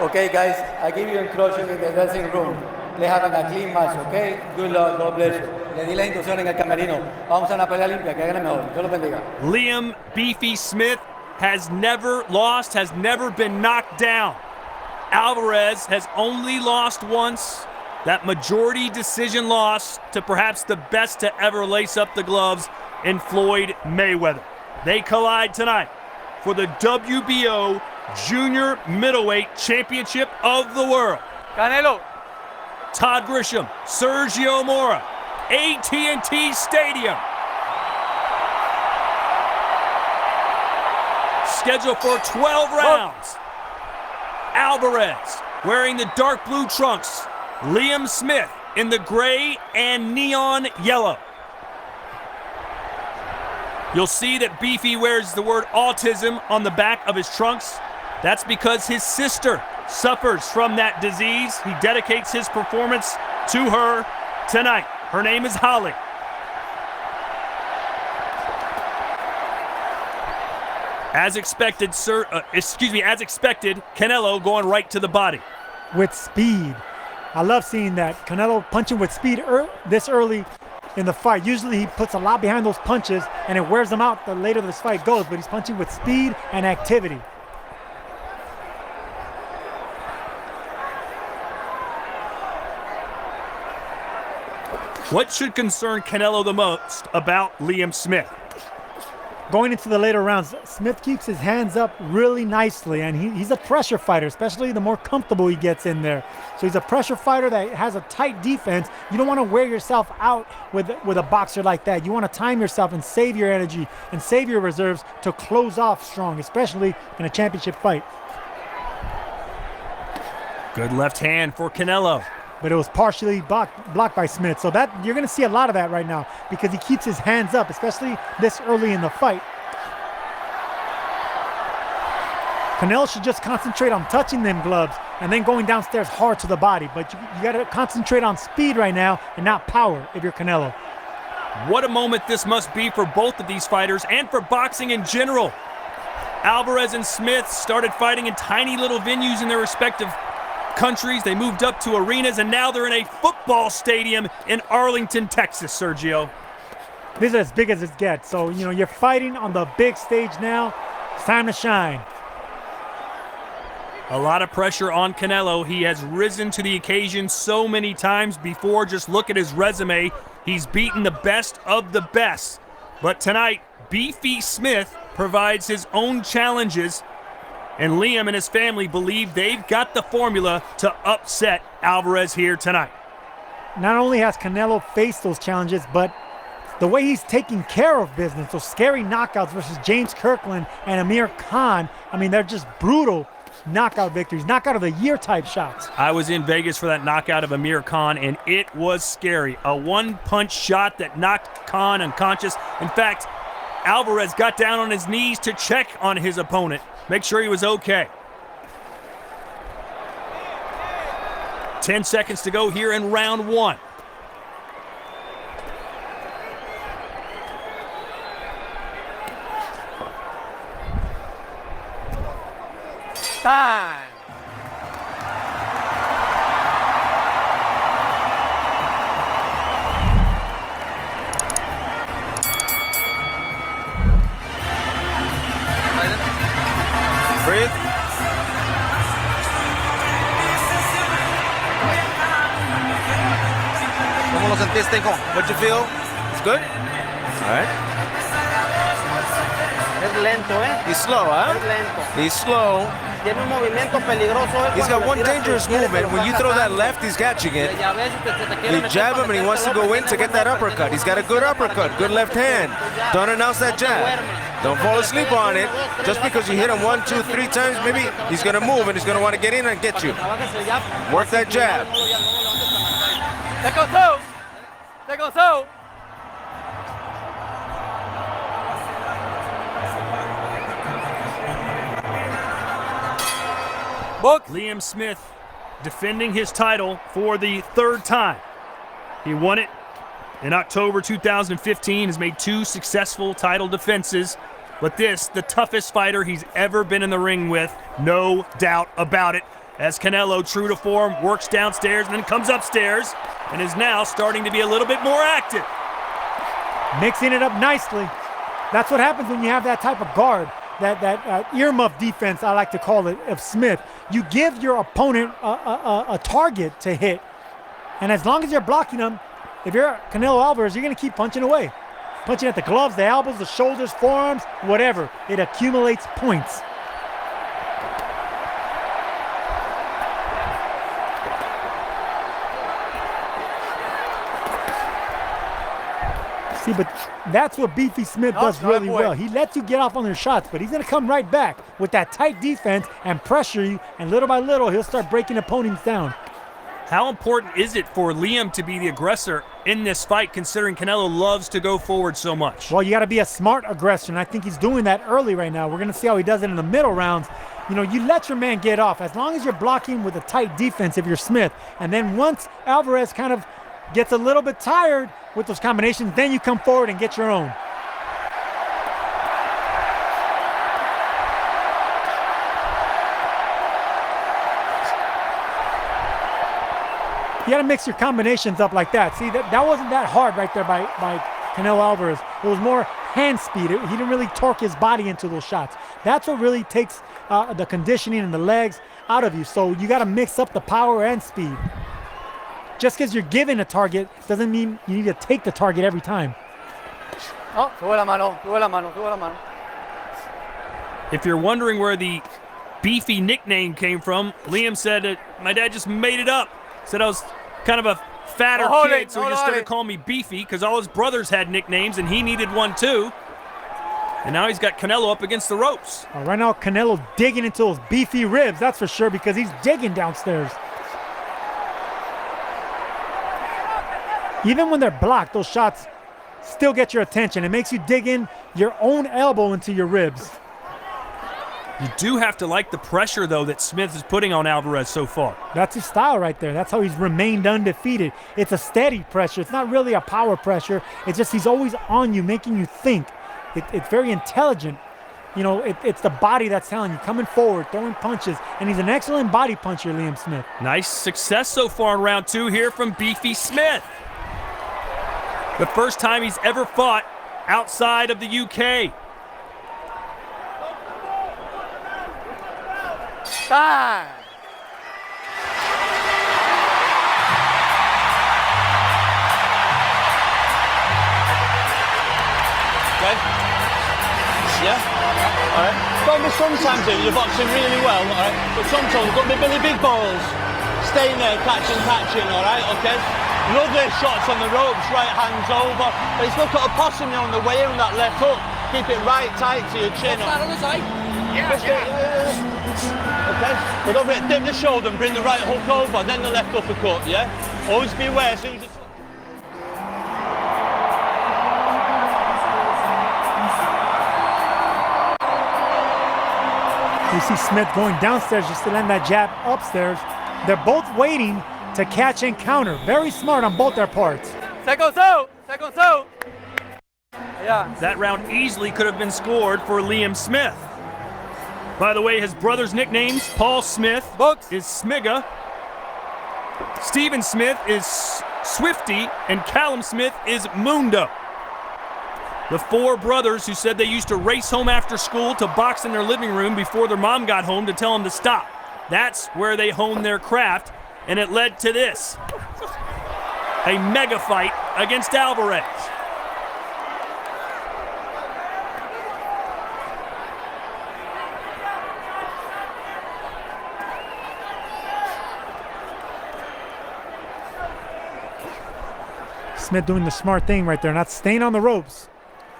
Okay, guys, I give you instruction in the dressing room. Let's have a clean match, okay? Good luck, God bless you. Le di la instrucción en el camerino. Vamos a una pelea limpia, que hagan mejor. Dios los bendiga. Liam Beefy Smith has never lost, has never been knocked down. Alvarez has only lost once. That majority decision loss to perhaps the best to ever lace up the gloves in Floyd Mayweather. They collide tonight for the WBO Junior Middleweight Championship of the World. Canelo. Todd Grisham, Sergio Mora, AT&T Stadium. Scheduled for 12 rounds. Alvarez wearing the dark blue trunks. Liam Smith in the gray and neon yellow. You'll see that Beefy wears the word autism on the back of his trunks. That's because his sister suffers from that disease. He dedicates his performance to her tonight. Her name is Holly. As expected, Canelo going right to the body. With speed. I love seeing that. Canelo punching with speed this early in the fight. Usually he puts a lot behind those punches and it wears them out the later this fight goes, but he's punching with speed and activity. What should concern Canelo the most about Liam Smith? Going into the later rounds, Smith keeps his hands up really nicely, and he's a pressure fighter, especially the more comfortable he gets in there. So he's a pressure fighter that has a tight defense. You don't want to wear yourself out with a boxer like that. You want to time yourself and save your energy and save your reserves to close off strong, especially in a championship fight. Good left hand for Canelo. But it was partially blocked by Smith. So that you're going to see a lot of that right now because he keeps his hands up, especially this early in the fight. Canelo should just concentrate on touching them gloves and then going downstairs hard to the body. But you got to concentrate on speed right now and not power if you're Canelo. What a moment this must be for both of these fighters and for boxing in general. Alvarez and Smith started fighting in tiny little venues in their respective countries. They moved up to arenas, and now they're in a football stadium in Arlington, Texas, Sergio. This is as big as it gets. So, you're fighting on the big stage now. It's time to shine. A lot of pressure on Canelo. He has risen to the occasion so many times before. Just look at his resume. He's beaten the best of the best. But tonight, Beefy Smith provides his own challenges, and Liam and his family believe they've got the formula to upset Alvarez here tonight. Not only has Canelo faced those challenges, but the way he's taking care of business, those scary knockouts versus James Kirkland and Amir Khan, they're just brutal knockout victories, knockout of the year type shots. I was in Vegas for that knockout of Amir Khan, and it was scary. A one-punch shot that knocked Khan unconscious. In fact, Alvarez got down on his knees to check on his opponent, make sure he was okay. 10 seconds to go here in round one. Time. Breathe. ¿Cómo lo sentiste, hijo? What'd you feel? It's good? All right. Es lento, He's slow, huh? Es lento. He's slow. Tiene un movimiento peligroso. He's got one dangerous movement. When you throw that left, he's catching it. You jab him and he wants to go in to get that uppercut. He's got a good uppercut, good left hand. Don't announce that jab. Don't fall asleep on it. Just because you hit him 1, 2, 3 times, maybe he's going to move and he's going to want to get in and get you. Work that jab. Te gozó. Liam Smith defending his title for the third time. He won it in October 2015, has made 2 successful title defenses. But this, the toughest fighter he's ever been in the ring with, no doubt about it. As Canelo, true to form, works downstairs and then comes upstairs and is now starting to be a little bit more active. Mixing it up nicely. That's what happens when you have that type of guard, that earmuff defense, I like to call it, of Smith. You give your opponent a target to hit, and as long as you're blocking them, if you're Canelo Alvarez, you're going to keep punching away. Punching at the gloves, the elbows, the shoulders, forearms, whatever. It accumulates points. See, but that's what Beefy Smith does really well. He lets you get off on your shots, but he's going to come right back with that tight defense and pressure you, and little by little, he'll start breaking opponents down. How important is it for Liam to be the aggressor in this fight, considering Canelo loves to go forward so much? Well, you got to be a smart aggressor, and I think he's doing that early right now. We're going to see how he does it in the middle rounds. You know, you let your man get off, as long as you're blocking with a tight defense if you're Smith. And then once Alvarez kind of gets a little bit tired with those combinations, then you come forward and get your own. You got to mix your combinations up like that. See, that wasn't that hard right there by Canelo Alvarez. It was more hand speed. He didn't really torque his body into those shots. That's what really takes the conditioning and the legs out of you. So you got to mix up the power and speed. Just because you're given a target doesn't mean you need to take the target every time. Oh, sube la mano, sube la mano, sube la mano. If you're wondering where the Beefy nickname came from, Liam said that my dad just made it up. Said I was kind of a fatter kid, so he just started calling me Beefy because all his brothers had nicknames and he needed one too. And now he's got Canelo up against the ropes. Right now, Canelo digging into those beefy ribs, that's for sure, because he's digging downstairs. Even when they're blocked, those shots still get your attention. It makes you dig in your own elbow into your ribs. You do have to like the pressure, though, that Smith is putting on Alvarez so far. That's his style right there. That's how he's remained undefeated. It's a steady pressure. It's not really a power pressure. It's just he's always on you, making you think. It's very intelligent. You know, it's the body that's telling you, coming forward, throwing punches, and he's an excellent body puncher, Liam Smith. Nice success so far in round two here from Beefy Smith. The first time he's ever fought outside of the UK. Time. Okay? Yeah? Alright. Got to be sometimes you're boxing really well, alright? But sometimes got to be really big balls. Staying there, catching, alright? Okay? Lovely shots on the ropes, right hands over. But it's look at a possum on the way in that left hook. Keep it right tight to your chin. What's that on the side? Yeah. Okay, but over it, dip the shoulder and bring the right hook over, then the left uppercut, yeah? Always be aware as soon as it's... You see Smith going downstairs just to land that jab upstairs. They're both waiting to catch and counter. Very smart on both their parts. Second so. Yeah. That round easily could have been scored for Liam Smith. By the way, his brother's nicknames, Paul Smith is Smiga, Stephen Smith is Swifty, and Callum Smith is Mundo. The four brothers who said they used to race home after school to box in their living room before their mom got home to tell them to stop. That's where they honed their craft, and it led to this. A mega fight against Alvarez. Smith doing the smart thing right there, not staying on the ropes.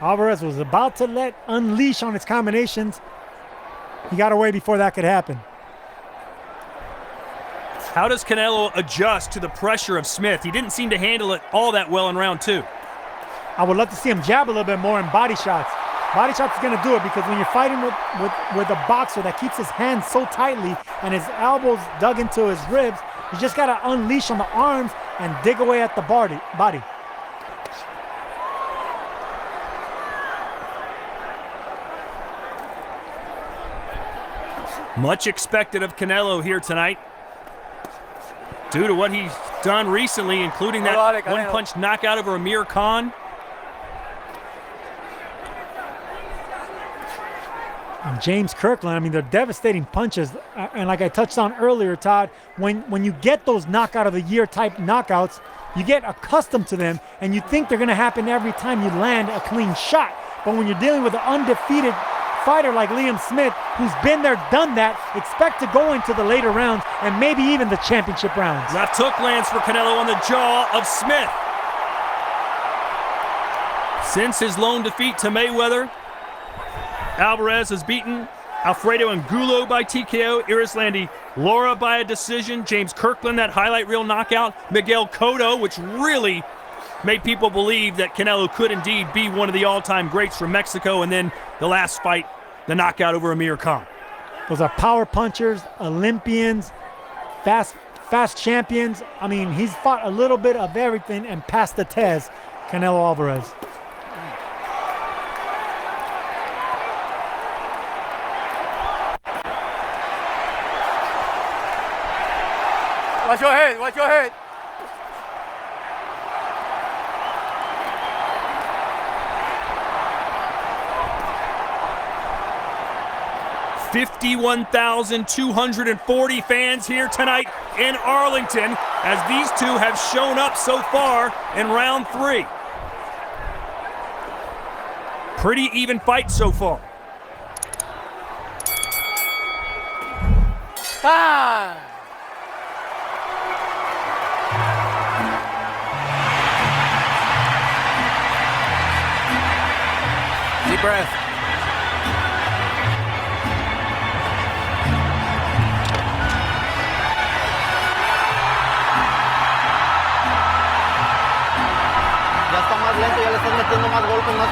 Alvarez was about to unleash on his combinations. He got away before that could happen. How does Canelo adjust to the pressure of Smith? He didn't seem to handle it all that well in round two. I would love to see him jab a little bit more in body shots. Body shots is going to do it because when you're fighting with a boxer that keeps his hands so tightly and his elbows dug into his ribs, you just got to unleash on the arms and dig away at the body. Much expected of Canelo here tonight, due to what he's done recently, including that one-punch knockout over Amir Khan. And James Kirkland, I mean, they're devastating punches. And like I touched on earlier, Todd, when you get those knockout of the year type knockouts, you get accustomed to them and you think they're gonna happen every time you land a clean shot. But when you're dealing with an undefeated fighter like Liam Smith, who's been there, done that, expect to go into the later rounds and maybe even the championship rounds. Left hook lands for Canelo on the jaw of Smith. Since his lone defeat to Mayweather, Alvarez has beaten Alfredo Angulo by TKO, Irislandi Lara by a decision, James Kirkland, that highlight reel knockout, Miguel Cotto, which really made people believe that Canelo could indeed be one of the all-time greats from Mexico, and then the last fight, the knockout over Amir Khan. Those are power punchers, Olympians, fast champions. I mean, he's fought a little bit of everything and passed the test, Canelo Alvarez. Watch your head, watch your head. $51,240 fans here tonight in Arlington as these two have shown up so far in round 3. Pretty even fight so far. Ah! Deep breath.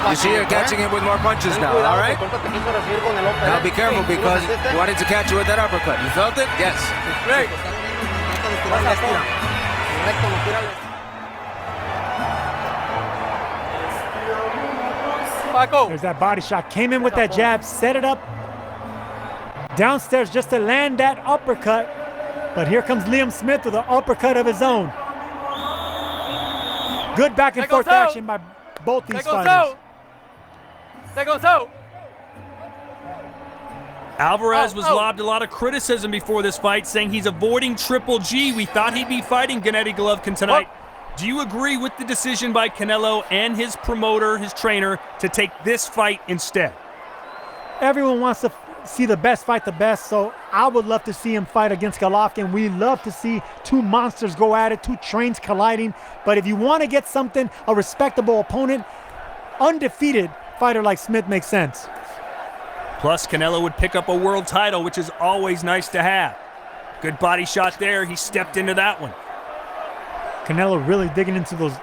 You see, you're catching him with more punches now, all right? Now be careful because he wanted to catch you with that uppercut. You felt it? Yes. Great. Paco. There's that body shot. Came in with that jab, set it up downstairs just to land that uppercut. But here comes Liam Smith with an uppercut of his own. Good back and forth action by both these fighters. Alvarez was lobbed a lot of criticism before this fight, saying he's avoiding Triple G. We thought he'd be fighting Gennady Golovkin tonight. Do you agree with the decision by Canelo and his promoter, his trainer, to take this fight instead? Everyone wants to see the best fight the best, so I would love to see him fight against Golovkin. We love to see two monsters go at it, two trains colliding. But if you want to get something, a respectable opponent, undefeated fighter like Smith makes sense. Plus, Canelo would pick up a world title, which is always nice to have. Good body shot there. He stepped into that one. Canelo really digging into those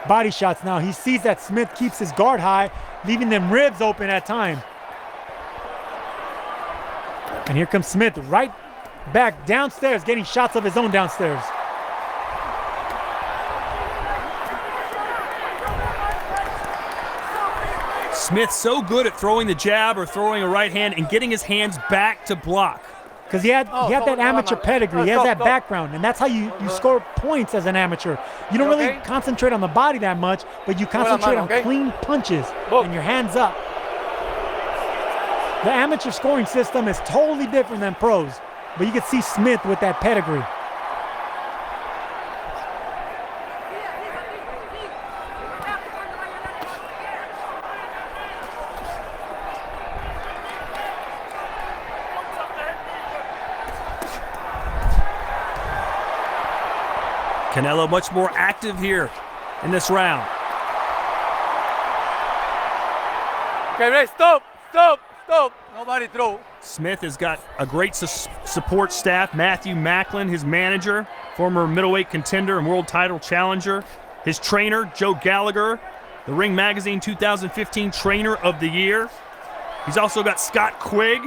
body shots now. He sees that Smith keeps his guard high, leaving them ribs open at time. And here comes Smith right back downstairs, getting shots of his own downstairs. Smith's so good at throwing the jab or throwing a right hand and getting his hands back to block. Because he had that amateur pedigree, he has that background, and that's how you score points as an amateur. You don't really concentrate on the body that much, but you concentrate on clean punches and your hands up. The amateur scoring system is totally different than pros, but you can see Smith with that pedigree. Canelo much more active here in this round. Okay, ready, stop. Nobody throw. Smith has got a great support staff. Matthew Macklin, his manager, former middleweight contender and world title challenger. His trainer, Joe Gallagher, the Ring Magazine 2015 Trainer of the Year. He's also got Scott Quigg,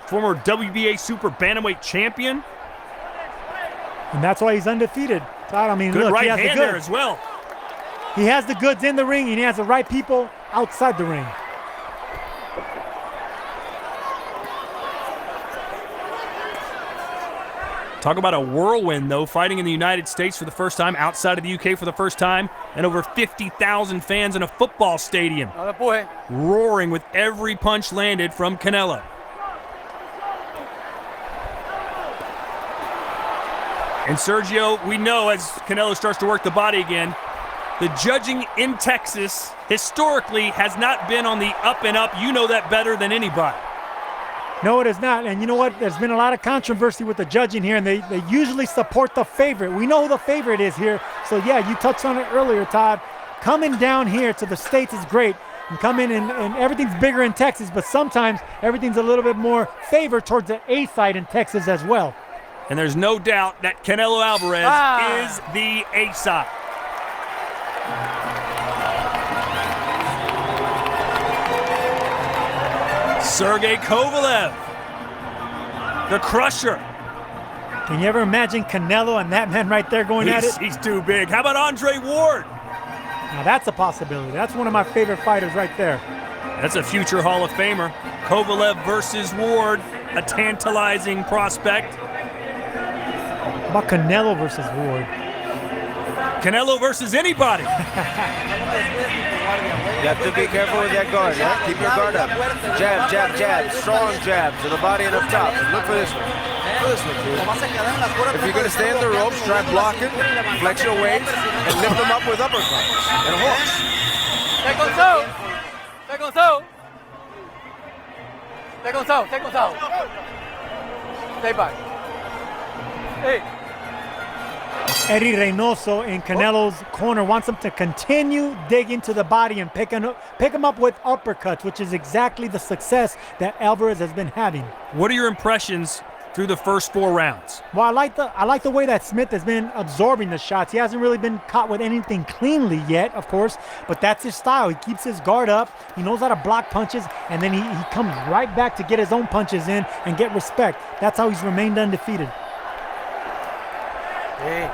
former WBA Super Bantamweight champion. And that's why he's undefeated. Todd, I mean, good look, right he has hand the goods there as well. He has the goods in the ring, and he has the right people outside the ring. Talk about a whirlwind, though, fighting in the United States for the first time, outside of the UK for the first time, and over 50,000 fans in a football stadium, roaring with every punch landed from Canelo. And Sergio, we know as Canelo starts to work the body again, the judging in Texas historically has not been on the up and up. You know that better than anybody. No, it is not. And you know what? There's been a lot of controversy with the judging here, and they usually support the favorite. We know who the favorite is here. So, yeah, you touched on it earlier, Todd. Coming down here to the States is great. And coming in, and everything's bigger in Texas, but sometimes everything's a little bit more favored towards the A side in Texas as well. And there's no doubt that Canelo Alvarez is the A side. Sergey Kovalev, the crusher. Can you ever imagine Canelo and that man right there going at it? He's too big. How about Andre Ward? Now that's a possibility. That's one of my favorite fighters right there. That's a future Hall of Famer. Kovalev versus Ward, a tantalizing prospect. How about Canelo versus Ward? Canelo versus anybody. You have to be careful with that guard, yeah? Keep your guard up. Jab, jab, jab. Strong jab to the body and up top. Look for this one. Look for this one, dude. If you're going to stay in the ropes, try blocking, flex your weight, and lift them up with uppercuts and hooks. Second zone. Second zone. Second zone. Second zone. Stay back. Hey. Eddie Reynoso in Canelo's corner wants him to continue digging to the body and pick him up with uppercuts, which is exactly the success that Alvarez has been having. What are your impressions through the first 4 rounds? Well, I like the way that Smith has been absorbing the shots. He hasn't really been caught with anything cleanly yet, of course, but that's his style. He keeps his guard up. He knows how to block punches, and then he comes right back to get his own punches in and get respect. That's how he's remained undefeated. Hey.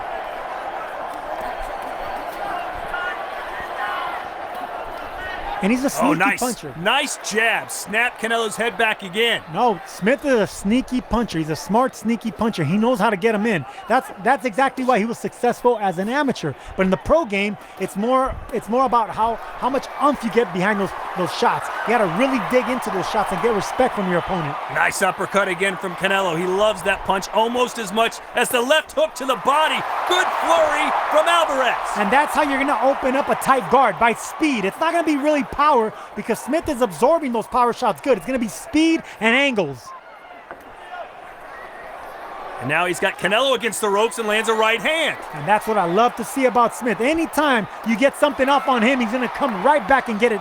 And he's a sneaky nice puncher. Nice jab. Snap Canelo's head back again. No, Smith is a sneaky puncher. He's a smart, sneaky puncher. He knows how to get him in. That's exactly why he was successful as an amateur. But in the pro game, it's more about how much oomph you get behind those shots. You got to really dig into those shots and get respect from your opponent. Nice uppercut again from Canelo. He loves that punch almost as much as the left hook to the body. Good flurry from Alvarez. And that's how you're going to open up a tight guard, by speed. It's not going to be really power because Smith is absorbing those power shots good. It's going to be speed and angles. And now he's got Canelo against the ropes and lands a right hand. And that's what I love to see about Smith. Anytime you get something off on him, he's going to come right back and get it.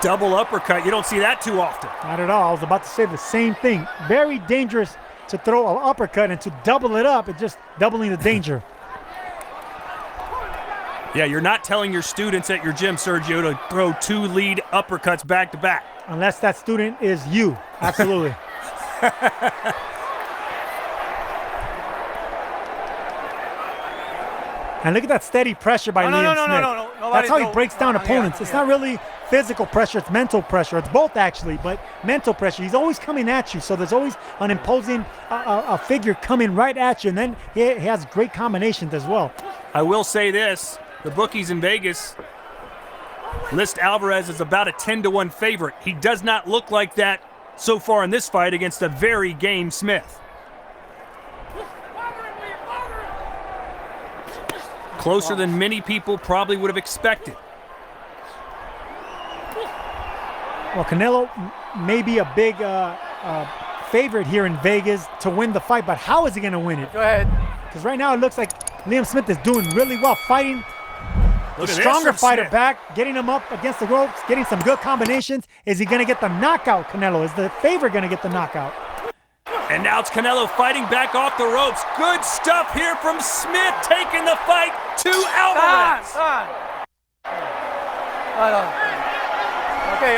Double uppercut. You don't see that too often. Not at all. I was about to say the same thing. Very dangerous to throw an uppercut, and to double it up, it's just doubling the danger. Yeah, you're not telling your students at your gym, Sergio, to throw 2 lead uppercuts back to back. Unless that student is you. Absolutely. And look at that steady pressure by Liam Smith. No. That's how he breaks down opponents. It's not really physical pressure, it's mental pressure. It's both actually, but mental pressure. He's always coming at you, so there's always an imposing a figure coming right at you, and then he has great combinations as well. I will say this, the bookies in Vegas list Alvarez as about a 10-1 favorite. He does not look like that so far in this fight against a very game Smith. Closer than many people probably would have expected. Well, Canelo may be a big favorite here in Vegas to win the fight, but how is he going to win it? Go ahead. Because right now it looks like Liam Smith is doing really well, fighting the stronger fighter back, getting him up against the ropes, getting some good combinations. Is he going to get the knockout, Canelo? Is the favorite going to get the knockout? And now it's Canelo fighting back off the ropes. Good stuff here from Smith, taking the fight to Alvarez. Okay.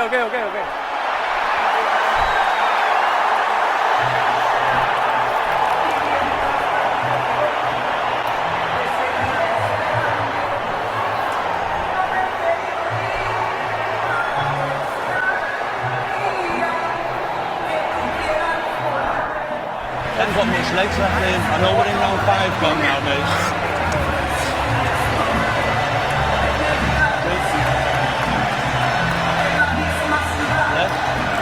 legs left, Liam? I know we're in round 5 gone now, mate. Yeah?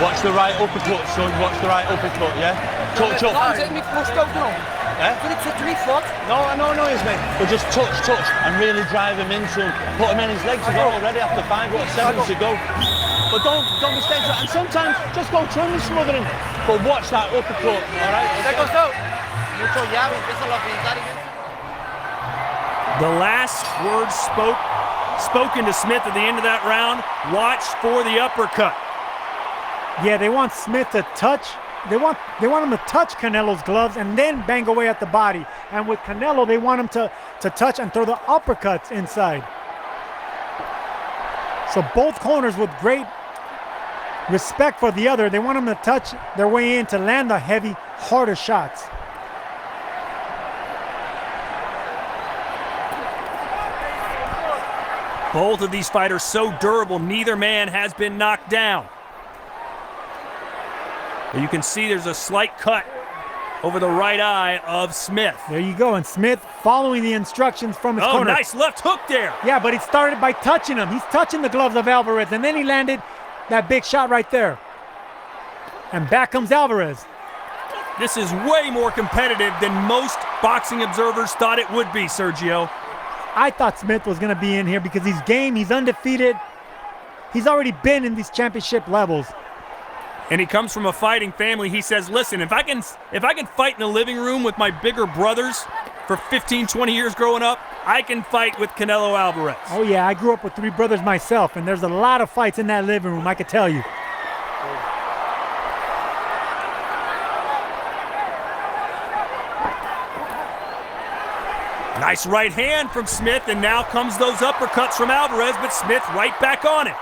Watch the right uppercut, son. Watch the right uppercut, yeah? Touch up. Eh? No, he's mate. But just touch, and really drive him in, son. Put him in his legs again already after 7 to go. But don't mistake that. And sometimes just go trim the smothering. But watch that uppercut, all right? The last words spoken to Smith at the end of that round, watch for the uppercut. Yeah, they want Smith to touch. They want him to touch Canelo's gloves and then bang away at the body. And with Canelo, they want him to touch and throw the uppercuts inside. So both corners, with great respect for the other, they want him to touch their way in to land the heavy, harder shots. Both of these fighters so durable, neither man has been knocked down. You can see there's a slight cut over the right eye of Smith. There you go, and Smith following the instructions from his corner. Oh, nice left hook there. Yeah, but he started by touching him. He's touching the gloves of Alvarez, and then he landed that big shot right there. And back comes Alvarez. This is way more competitive than most boxing observers thought it would be, Sergio. I thought Smith was going to be in here because he's game, he's undefeated. He's already been in these championship levels. And he comes from a fighting family. He says, listen, if I can fight in the living room with my bigger brothers for 15, 20 years growing up, I can fight with Canelo Alvarez. Oh yeah, I grew up with 3 brothers myself, and there's a lot of fights in that living room, I can tell you. Nice right hand from Smith, and now comes those uppercuts from Alvarez, but Smith right back on it.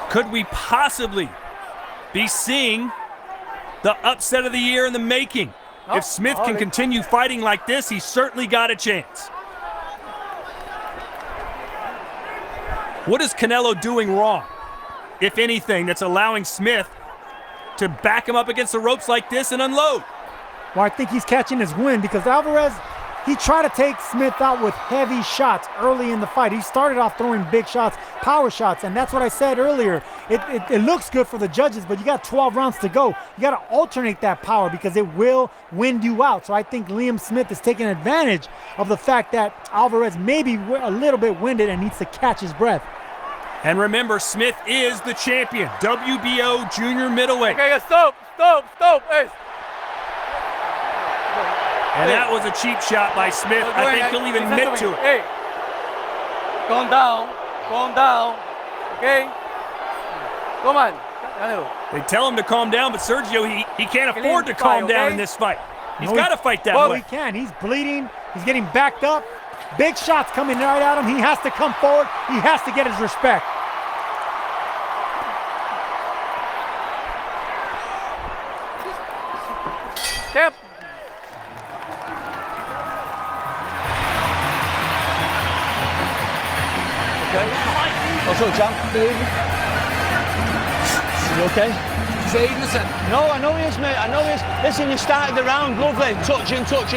Could we possibly be seeing the upset of the year in the making? If Smith can continue fighting like this, he's certainly got a chance. What is Canelo doing wrong, if anything, that's allowing Smith to back him up against the ropes like this and unload? Well, I think he's catching his wind because Alvarez, he tried to take Smith out with heavy shots early in the fight. He started off throwing big shots, power shots, and that's what I said earlier. It looks good for the judges, but you got 12 rounds to go. You got to alternate that power because it will wind you out. So I think Liam Smith is taking advantage of the fact that Alvarez may be a little bit winded and needs to catch his breath. And remember, Smith is the champion, WBO junior middleweight. Okay, stop. Hey. And that was a cheap shot by Smith. I think he'll even admit to it. Hey, calm down, okay? Come on. They tell him to calm down, but Sergio, he can't afford to calm down in this fight. He's got to fight that way. Well, he can. He's bleeding. He's getting backed up. Big shots coming right at him. He has to come forward. He has to get his respect. Step. What's up, champ? You okay? No, I know he is, mate. I know he is. Listen, you started the round lovely. Touching. Not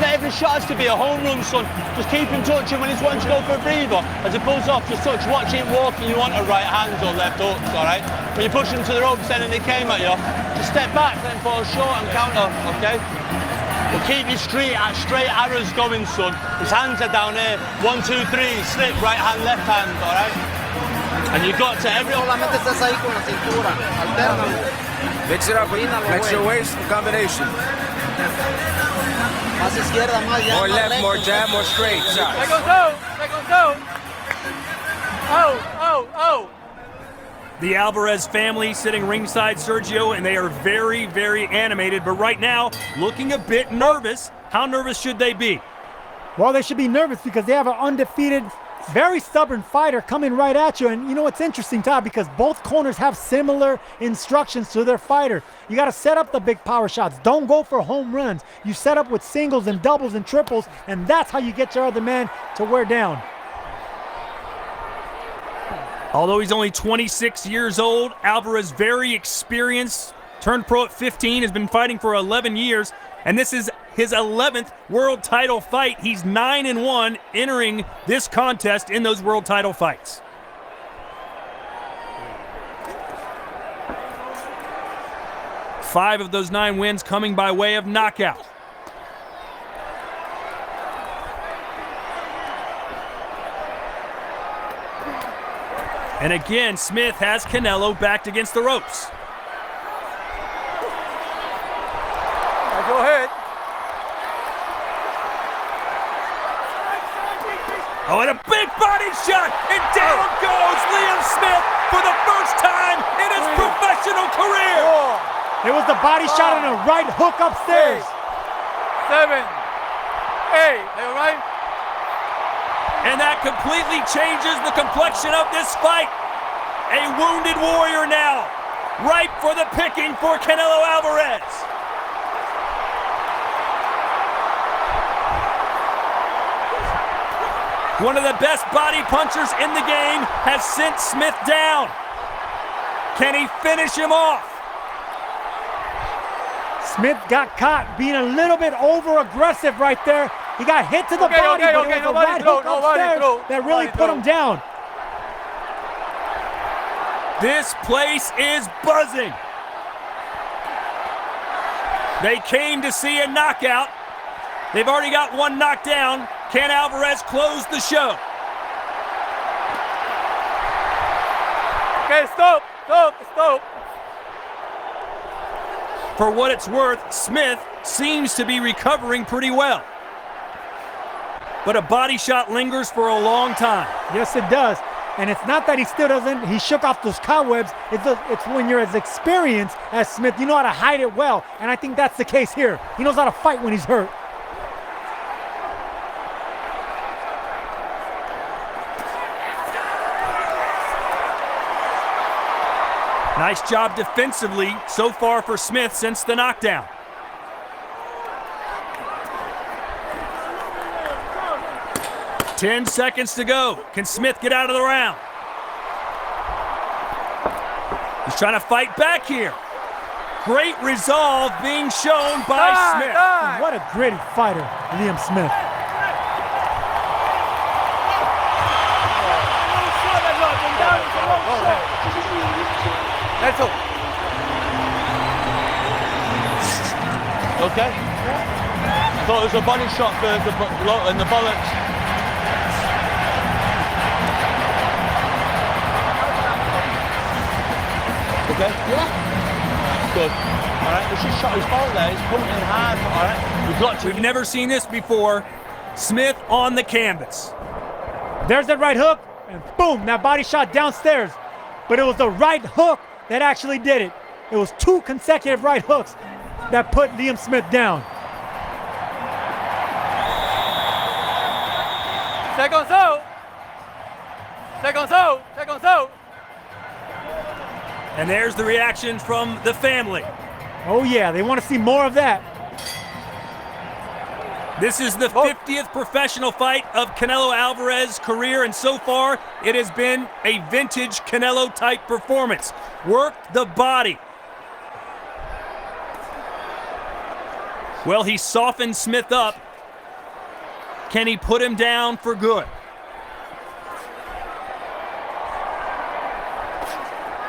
every shot has to be a home run, son. Just keep him touching when he's wanting to go for a breather. As opposed to off, just touch. Watch him walking. You want a right hands or left hooks, all right? When you push him to the ropes then and they came at you, just step back, then fall short and counter, okay? But keep your straight arrows going, son. His hands are down here. 1, 2, 3, slip, right hand, left hand, all right? And you got to every... Mix it up, flex your waist, combination. More left, more jab, more straight. Second zone. Oh. The Alvarez family sitting ringside, Sergio, and they are very, very animated. But right now, looking a bit nervous. How nervous should they be? Well, they should be nervous because they have an undefeated, very stubborn fighter coming right at you. And you know what's interesting, Todd, because both corners have similar instructions to their fighter. You got to set up the big power shots. Don't go for home runs. You set up with singles and doubles and triples, and that's how you get your other man to wear down. Although he's only 26 years old, Alvarez very experienced, turned pro at 15, has been fighting for 11 years, and this is his 11th world title fight. He's 9-1 entering this contest in those world title fights. Five of those 9 wins coming by way of knockout. And again, Smith has Canelo backed against the ropes. Go ahead. Oh, and a big body shot, and down goes Liam Smith for the first time in his professional career. 4, It was the body shot and a right hook upstairs. 7, 8. Are you right? And that completely changes the complexion of this fight. A wounded warrior now, ripe for the picking for Canelo Alvarez. One of the best body punchers in the game has sent Smith down. Can he finish him off? Smith got caught being a little bit over-aggressive right there. He got hit to the body, but it was a right hook upstairs that really put him down. This place is buzzing. They came to see a knockout. They've already got one knocked down. Can Alvarez close the show? Okay, stop. For what it's worth, Smith seems to be recovering pretty well. But a body shot lingers for a long time. Yes, it does. And it's not that he still doesn't, he shook off those cobwebs. It's when you're as experienced as Smith, you know how to hide it well. And I think that's the case here. He knows how to fight when he's hurt. Nice job defensively so far for Smith since the knockdown. Ten seconds to go. Can Smith get out of the round? He's trying to fight back here. Great resolve being shown by Smith. What a gritty fighter, Liam Smith. Let's go. Okay. Thought it was a body shot for the and the bollocks. Okay. Yeah. Good. All right. It's just shot his ball there. He's pumping in hard. All right. We've never seen this before. Smith on the canvas. There's that right hook, and boom, that body shot downstairs. But it was the right hook that actually did it. It was 2 consecutive right hooks that put Liam Smith down. Seconds out. And there's the reaction from the family. Oh yeah, they want to see more of that. This is the 50th professional fight of Canelo Alvarez's career, and so far it has been a vintage Canelo-type performance. Worked the body. Well, he softened Smith up. Can he put him down for good?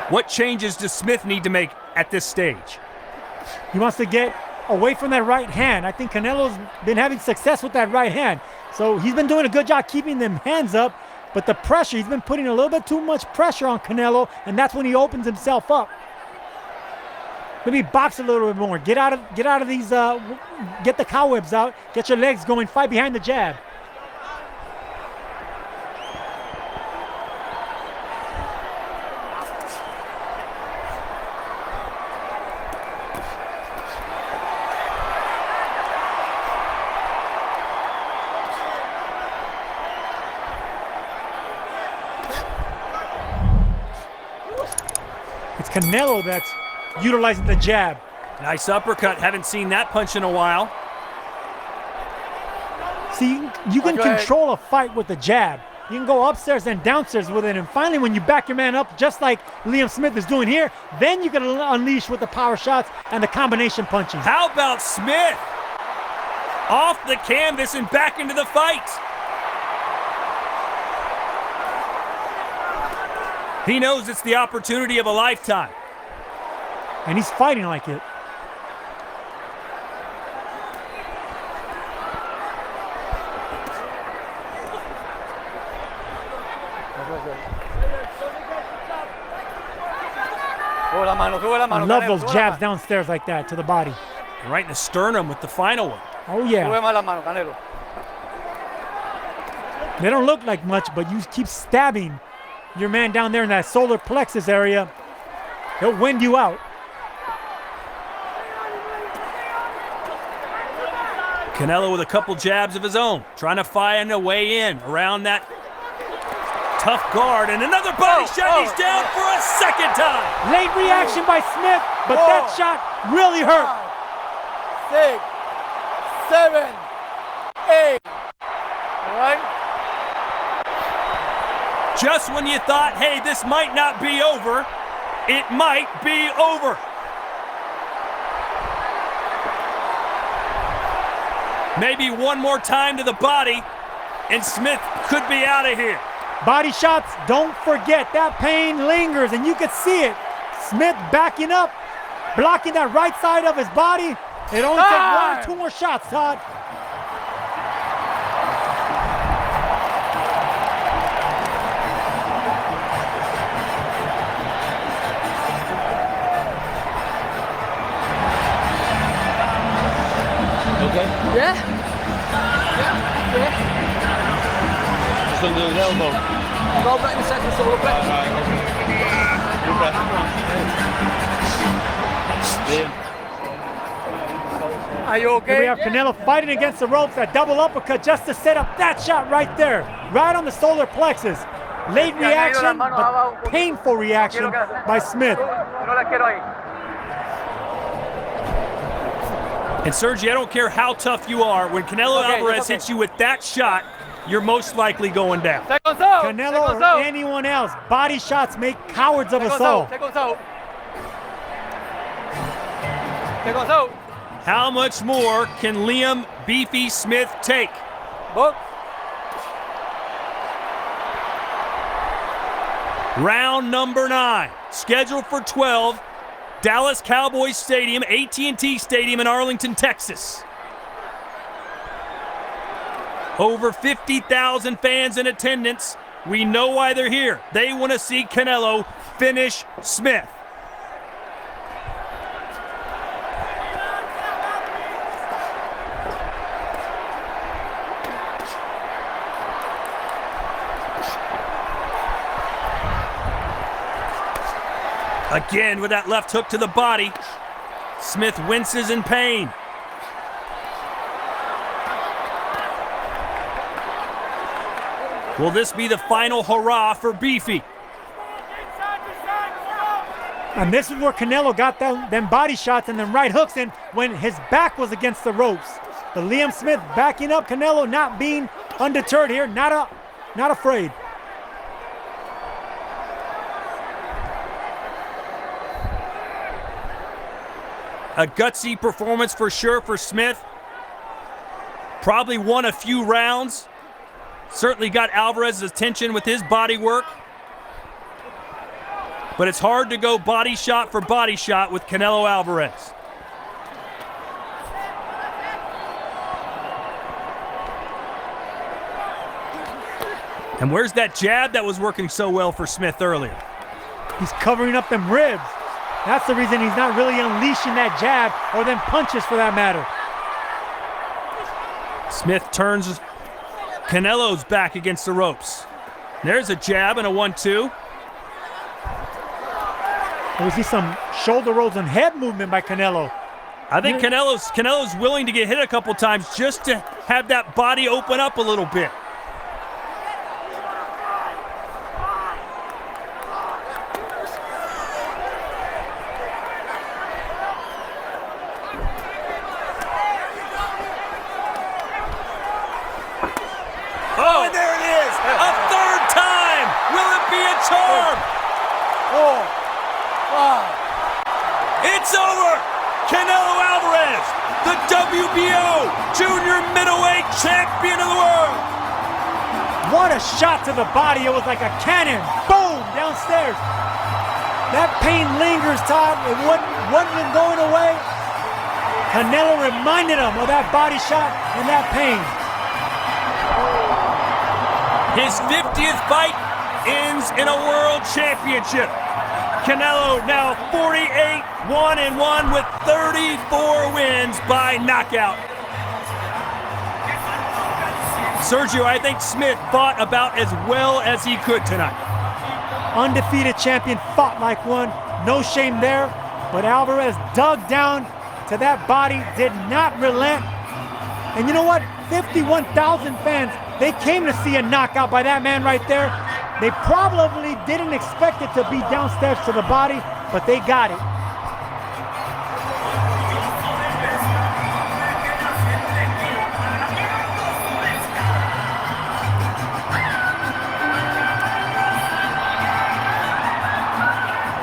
What changes does Smith need to make at this stage? He wants to get away from that right hand. I think Canelo's been having success with that right hand. So he's been doing a good job keeping them hands up, but the pressure, he's been putting a little bit too much pressure on Canelo, and that's when he opens himself up. Maybe box a little bit more. Get out of these, get the cobwebs out, get your legs going, fight behind the jab. It's Canelo that's utilizing the jab. Nice uppercut. Haven't seen that punch in a while. See, you can control a fight with the jab. You can go upstairs and downstairs with it. And finally, when you back your man up, just like Liam Smith is doing here, then you can unleash with the power shots and the combination punching. How about Smith? Off the canvas and back into the fight. He knows it's the opportunity of a lifetime. And he's fighting like it. I love those jabs downstairs like that to the body. Right in the sternum with the final one. Oh, yeah. They don't look like much, but you keep stabbing your man down there in that solar plexus area, he'll wind you out. Canelo with a couple jabs of his own, trying to find a way in around that tough guard, and another body shot. He's down for a second time. Late reaction by Smith, but that shot really hurt. 6, 7, 8. All right. Just when you thought, hey, this might not be over, it might be over. Maybe one more time to the body, and Smith could be out of here. Body shots, don't forget, that pain lingers, and you could see it. Smith backing up, blocking that right side of his body. It only takes 1 or 2 more shots, Todd. Okay? Yeah. Just under his elbow. Go back in a second, so we'll back. Good breath. Are you okay? Here we have Canelo fighting against the ropes, that double uppercut just to set up that shot right there, right on the solar plexus. Late reaction, but painful reaction by Smith. And Sergi, I don't care how tough you are, when Canelo Alvarez hits you with that shot, you're most likely going down. Canelo or anyone else, body shots make cowards of us all. How much more can Liam Beefy Smith take? Round number 9, scheduled for 12, Dallas Cowboys Stadium, AT&T Stadium in Arlington, Texas. Over 50,000 fans in attendance. We know why they're here. They want to see Canelo finish Smith. Again with that left hook to the body. Smith winces in pain. Will this be the final hurrah for Beefy? And this is where Canelo got them body shots and them right hooks in when his back was against the ropes. But Liam Smith backing up, Canelo not being undeterred here, not afraid. A gutsy performance for sure for Smith. Probably won a few rounds. Certainly got Alvarez's attention with his body work. But it's hard to go body shot for body shot with Canelo Alvarez. And where's that jab that was working so well for Smith earlier? He's covering up them ribs. That's the reason he's not really unleashing that jab or them punches for that matter. Smith turns Canelo's back against the ropes. There's a jab and a 1-2. We see some shoulder rolls and head movement by Canelo. I think Canelo's willing to get hit a couple times just to have that body open up a little bit. Oh, and there it is! A third It's over! Canelo Alvarez, the WBO junior middleweight champion of the world! What a shot to the body. It was like a cannon. Boom! Downstairs. That pain lingers, Todd. It wasn't going away. Canelo reminded him of that body shot and that pain. His 50th fight ends in a world championship. Canelo now 48-1-1 with 34 wins by knockout. Sergio, I think Smith fought about as well as he could tonight. Undefeated champion, fought like one. No shame there. But Alvarez dug down to that body, did not relent. And you know what? 51,000 fans, they came to see a knockout by that man right there. They probably didn't expect it to be downstairs to the body, but they got it.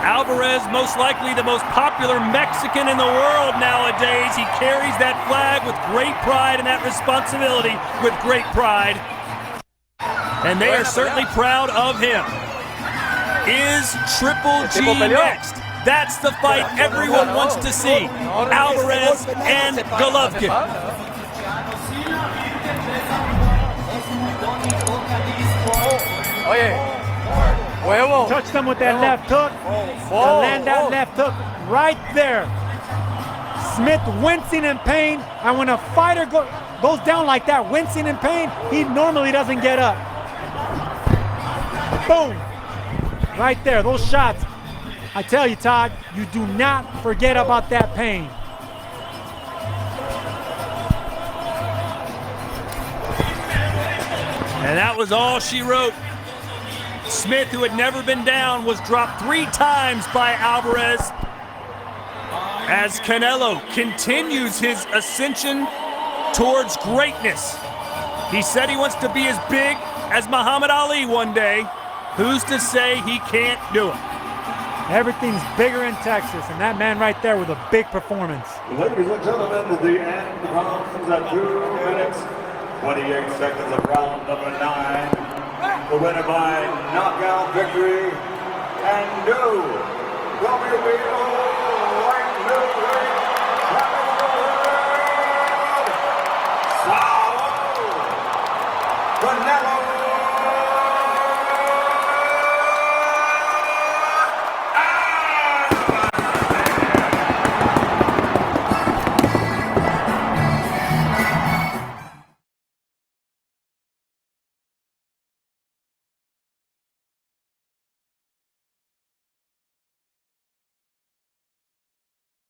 Alvarez, most likely the most popular Mexican in the world nowadays. He carries that flag with great pride and that responsibility with great pride. And they are certainly proud of him. Is Triple G next? That's the fight everyone wants to see. Alvarez and Golovkin. Touched them with that left hook. To land that left hook right there. Smith wincing in pain. And when a fighter goes down like that, wincing in pain, he normally doesn't get up. Boom. Right there, those shots. I tell you, Todd, you do not forget about that pain. And that was all she wrote. Smith, who had never been down, was dropped 3 times by Alvarez as Canelo continues his ascension towards greatness. He said he wants to be as big as Muhammad Ali one day. Who's to say he can't do it? Everything's bigger in Texas, and that man right there with a big performance. Ladies and gentlemen, the end comes at 2 minutes, 28 seconds of round number 9. The winner by knockout victory and new WBO light middleweight champion of the world, Canelo